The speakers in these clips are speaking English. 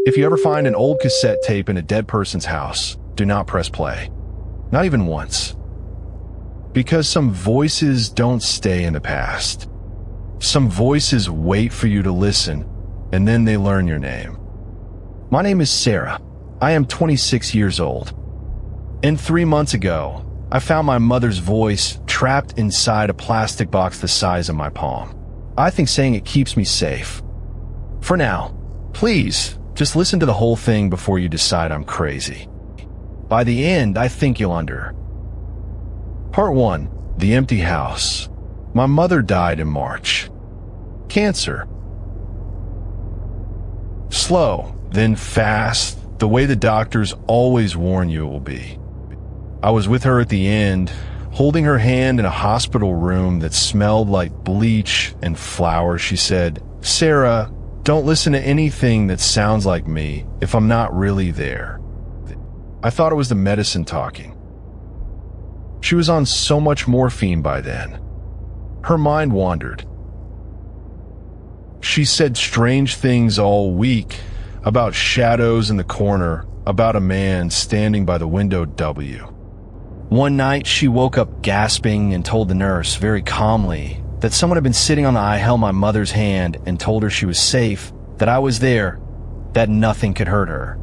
If you ever find an old cassette tape in a dead person's house, do not press play. Not even once. Because some voices don't stay in the past. Some voices wait for you to listen, and then they learn your name. My name is Sarah. I am 26 years old. And 3 months ago, I found my mother's voice trapped inside a plastic box the size of my palm. I think saying it keeps me safe. For now, please, just listen to the whole thing before you decide I'm crazy. By the end, I think you'll Part 1. The Empty House. My mother died in March. Cancer. Slow, then fast, the way the doctors always warn you it will be. I was with her at the end, holding her hand in a hospital room that smelled like bleach and flowers. She said, "Sarah, don't listen to anything that sounds like me if I'm not really there." I thought it was the medicine talking. She was on so much morphine by then. Her mind wandered. She said strange things all week about shadows in the corner, about a man standing by the window W. One night, she woke up gasping and told the nurse very calmly that someone had been sitting on the aisle, held my mother's hand, and told her she was safe, that I was there, that nothing could hurt her.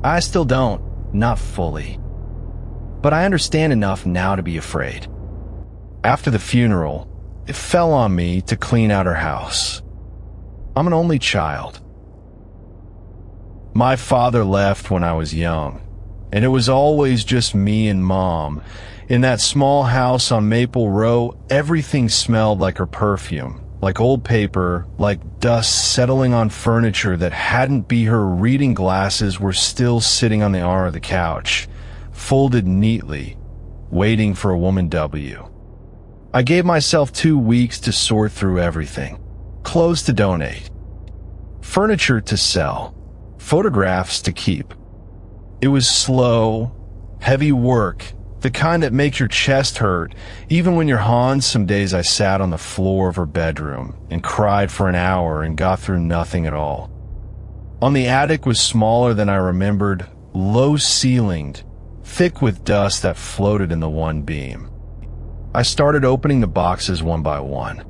I still don't, not fully. But I understand enough now to be afraid. After the funeral, it fell on me to clean out her house. I'm an only child. My father left when I was young, and it was always just me and Mom. In that small house on Maple Row, everything smelled like her perfume, like old paper, like dust settling on furniture that hadn't be her reading glasses were still sitting on the arm of the couch, folded neatly, waiting for a woman W. I gave myself 2 weeks to sort through everything. Clothes to donate, furniture to sell, photographs to keep. It was slow, heavy work, the kind that makes your chest hurt. Even when you're Hans, some days I sat on the floor of her bedroom and cried for an hour and got through nothing at all. On the attic was smaller than I remembered, low-ceilinged, thick with dust that floated in the one beam. I started opening the boxes one by one.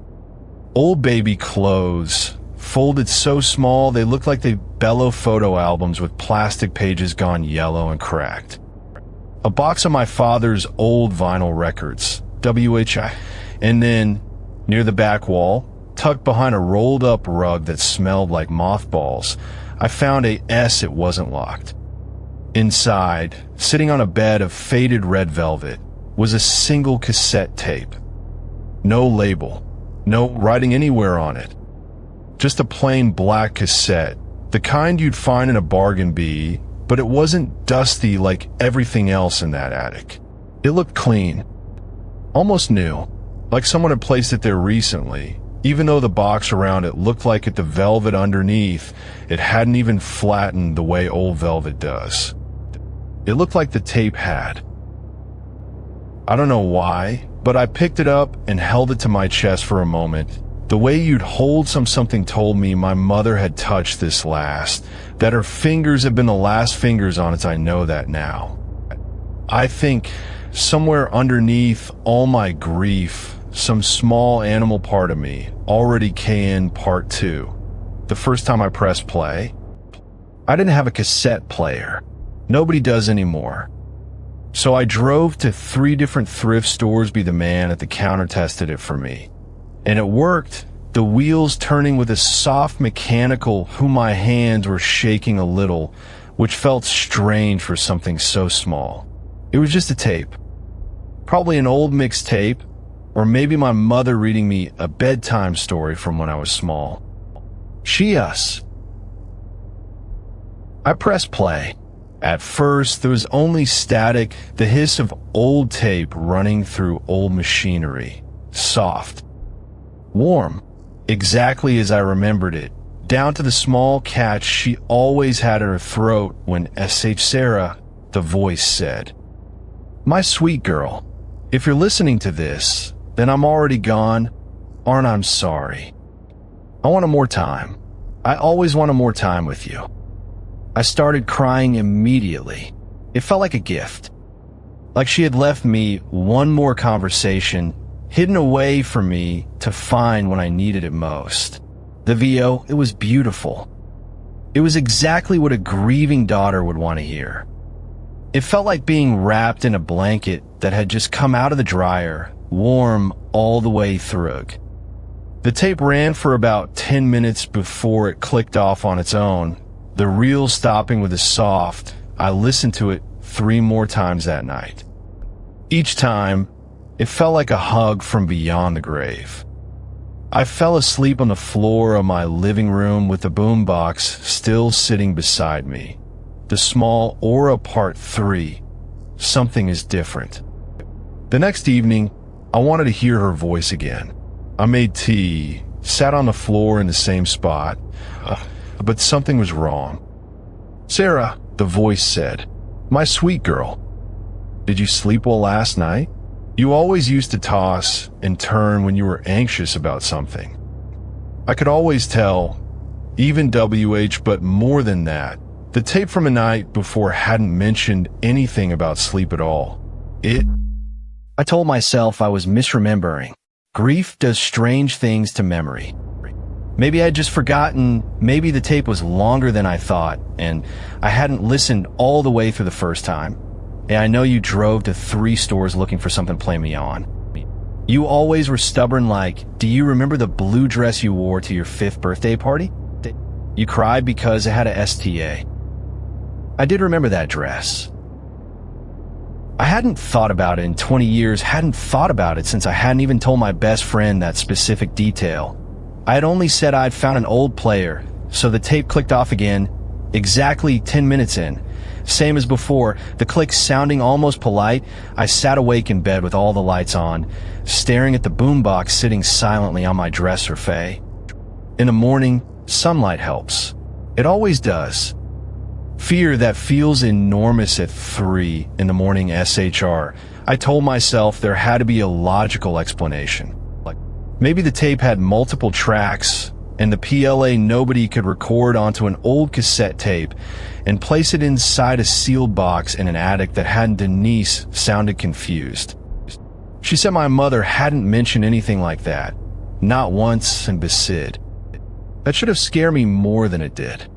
Old baby clothes, folded so small they looked like they bellow photo albums with plastic pages gone yellow and cracked. A box of my father's old vinyl records, WHI, and then, near the back wall, tucked behind a rolled-up rug that smelled like mothballs, I found a S. It wasn't locked. Inside, sitting on a bed of faded red velvet, was a single cassette tape. No label. No writing anywhere on it. Just a plain black cassette, the kind you'd find in a bargain bin, but it wasn't dusty like everything else in that attic. It looked clean, almost new, like someone had placed it there recently, even though the box around it looked like the velvet underneath, it hadn't even flattened the way old velvet does. It looked like the tape had. I don't know why, but I picked it up and held it to my chest for a moment. The way you'd hold something told me my mother had touched this last, that her fingers had been the last fingers on it. I know that now. I think somewhere underneath all my grief, some small animal part of me already came in part 2. The first time I pressed play, I didn't have a cassette player. Nobody does anymore. So I drove to 3 different thrift stores. The man at the counter tested it for me. And it worked, the wheels turning with a soft mechanical my hands were shaking a little, which felt strange for something so small. It was just a tape. Probably an old mixtape, or maybe my mother reading me a bedtime story from when I was small. Us. I pressed play. At first, there was only static, the hiss of old tape running through old machinery. Soft. Warm. Exactly as I remembered it. Down to the small catch she always had in her throat when S.H. Sarah, the voice said. My sweet girl, if you're listening to this, then I'm already gone, aren't I? I'm sorry. I want more time. I always want more time with you. I started crying immediately. It felt like a gift. Like she had left me one more conversation hidden away from me to find when I needed it most. The VO, it was beautiful. It was exactly what a grieving daughter would want to hear. It felt like being wrapped in a blanket that had just come out of the dryer, warm all the way through. The tape ran for about 10 minutes before it clicked off on its own, the reel stopping with a soft, I listened to it 3 more times that night. Each time, it felt like a hug from beyond the grave. I fell asleep on the floor of my living room with the boombox still sitting beside me. The small Aura Part 3, Something is Different. The next evening, I wanted to hear her voice again. I made tea, sat on the floor in the same spot, but something was wrong. "Sarah," the voice said, "my sweet girl, did you sleep well last night? You always used to toss and turn when you were anxious about something." I could always tell, even WH, but more than that, the tape from a night before hadn't mentioned anything about sleep at all. I told myself I was misremembering. Grief does strange things to memory. Maybe I'd just forgotten, maybe the tape was longer than I thought, and I hadn't listened all the way through the first time. And I know you drove to 3 stores looking for something to play me on. You always were stubborn like, do you remember the blue dress you wore to your 5th birthday party? You cried because it had a STA. I did remember that dress. I hadn't thought about it in 20 years, hadn't thought about it since I hadn't even told my best friend that specific detail. I had only said I'd found an old player, so the tape clicked off again, exactly 10 minutes in. Same as before, the click sounding almost polite, I sat awake in bed with all the lights on, staring at the boombox sitting silently on my dresser, Faye. In the morning, sunlight helps. It always does. Fear that feels enormous at 3 in the morning SHR. I told myself there had to be a logical explanation. Like, maybe the tape had multiple tracks, and the PLA nobody could record onto an old cassette tape and place it inside a sealed box in an attic that had Denise sounded confused. She said my mother hadn't mentioned anything like that. Not once in Basid. That should have scared me more than it did.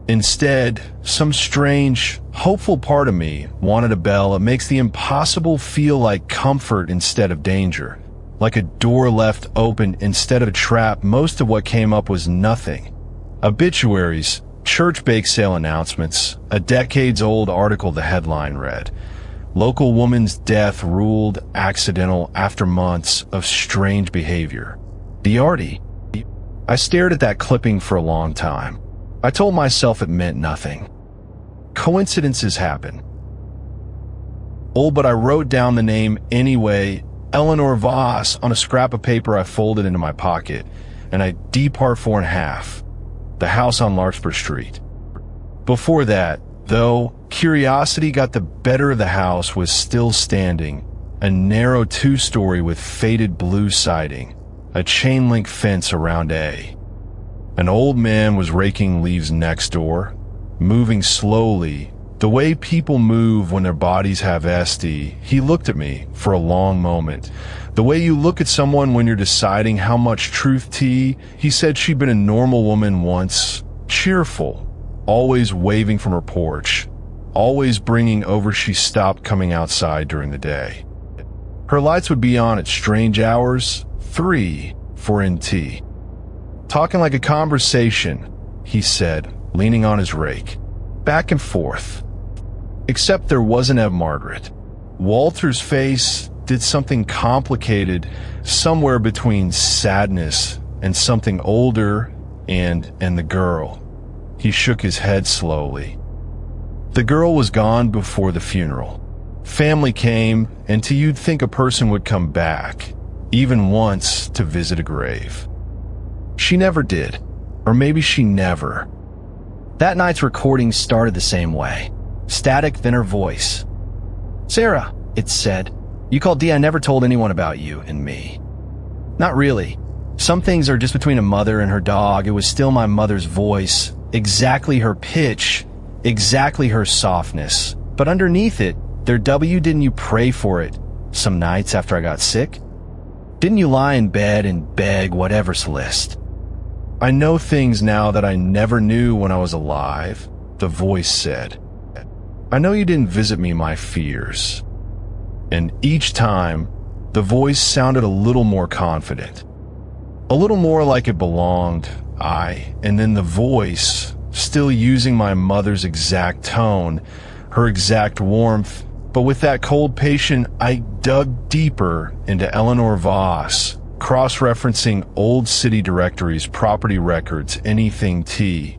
Instead, some strange, hopeful part of me wanted a bell that makes the impossible feel like comfort instead of danger. Like a door left open instead of a trap. Most of what came up was nothing. Obituaries, church bake sale announcements, a decades-old article the headline read. Local woman's death ruled accidental after months of strange behavior. Diaries. I stared at that clipping for a long time. I told myself it meant nothing. Coincidences happen. Oh, but I wrote down the name anyway, Eleanor Voss, on a scrap of paper I folded into my pocket, and I depart 4.5, the house on Larkspur Street. Before that, though, curiosity got the better of the house was still standing, a narrow 2-story with faded blue siding, a chain-link fence around A. An old man was raking leaves next door, moving slowly, the way people move when their bodies have SD. He looked at me for a long moment. The way you look at someone when you're deciding how much truth tea. He said she'd been a normal woman once, cheerful, always waving from her porch, always bringing over she stopped coming outside during the day. Her lights would be on at strange hours, 3 for NT. Talking like a conversation, he said, leaning on his rake. Back and forth. Except there wasn't Ev Margaret. Walter's face did something complicated, somewhere between sadness and something older and the girl. He shook his head slowly. The girl was gone before the funeral. Family came, and you'd think a person would come back, even once, to visit a grave. She never did, or maybe she never. That night's recording started the same way. Static, then her voice. "Sarah," it said, "you called D. I never told anyone about you and me." Not really. Some things are just between a mother and her dog. It was still my mother's voice. exactly her pitch, exactly her softness. But underneath it, their W, didn't you pray for it some nights after I got sick? Didn't you lie in bed and beg whatever's list? I know things now that I never knew when I was alive, the voice said. I know you didn't visit me my fears. And each time, the voice sounded a little more confident. A little more like it belonged, and then the voice, still using my mother's exact tone, her exact warmth, but with that cold patient, I dug deeper into Eleanor Voss, cross-referencing old city directories, property records, anything T.